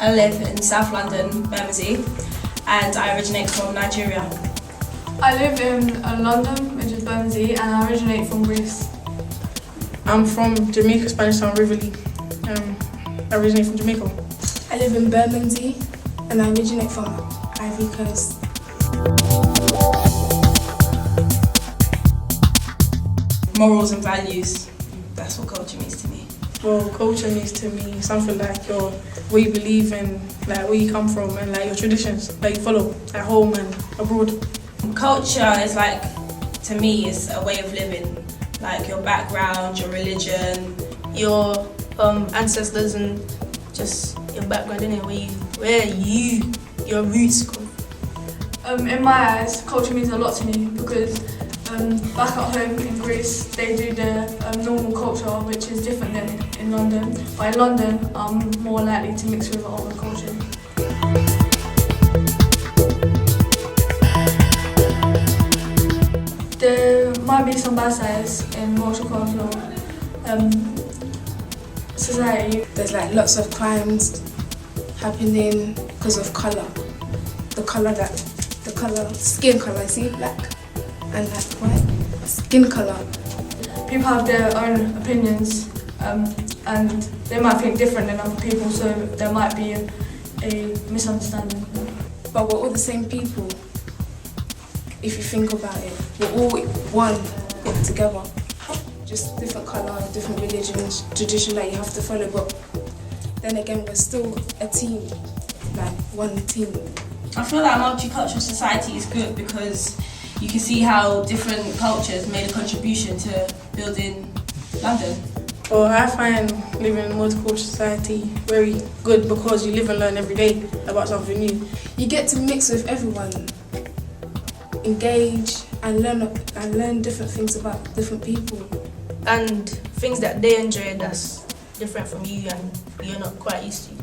I live in South London, Bermondsey, and I originate from Nigeria. I live in London, which is Bermondsey, and I originate from Greece. I'm from Jamaica, Spanish Town, Riverlea. I originate from Jamaica. I live in Bermondsey and I originate from Ivory Coast. Morals and values, that's what culture means to me. Well, culture means to me something like what you believe in, like where you come from, and like your traditions that you follow at home and abroad. Culture is like, to me, is a way of living. Like your background, your religion, your ancestors, and just your background, innit? Your roots come. In my eyes, culture means a lot to me because back at home in Greece, they do the normal culture, which is different than in London. But in London, I'm more likely to mix with other culture. There might be some bad sides in multicultural society. There's like lots of crimes happening because of colour. Skin colour, see, black and like white, skin colour. People have their own opinions and they might think different than other people, so there might be a misunderstanding. But we're all the same people. If you think about it, we're all one put together. Just different colour, different religions, tradition that you have to follow, but then again, we're still a team, like one team. I feel like multicultural society is good because you can see how different cultures made a contribution to building London. Well, I find living in a multicultural society very good because you live and learn every day about something new. You get to mix with everyone, engage and learn different things about different people. And things that they enjoy that's different from you and you're not quite used to.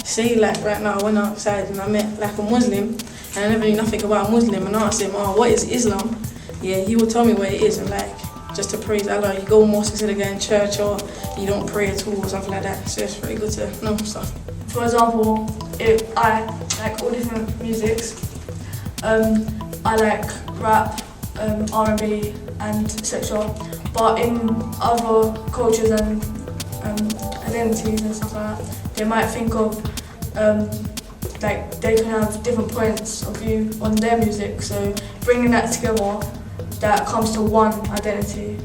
Say like right now I went outside and I met like a Muslim and I never knew nothing about Muslim, and I asked him, what is Islam? Yeah, he would tell me what it is, and like just to praise Allah, you go mosque instead of going to church, or you don't pray at all or something like that. So it's very good to know stuff. For example, if I like all different musics, I like rap, R&B and etc. But in other cultures and identities and stuff like that, they might think of like they can have different points of view on their music. So bringing that together, that comes to one identity.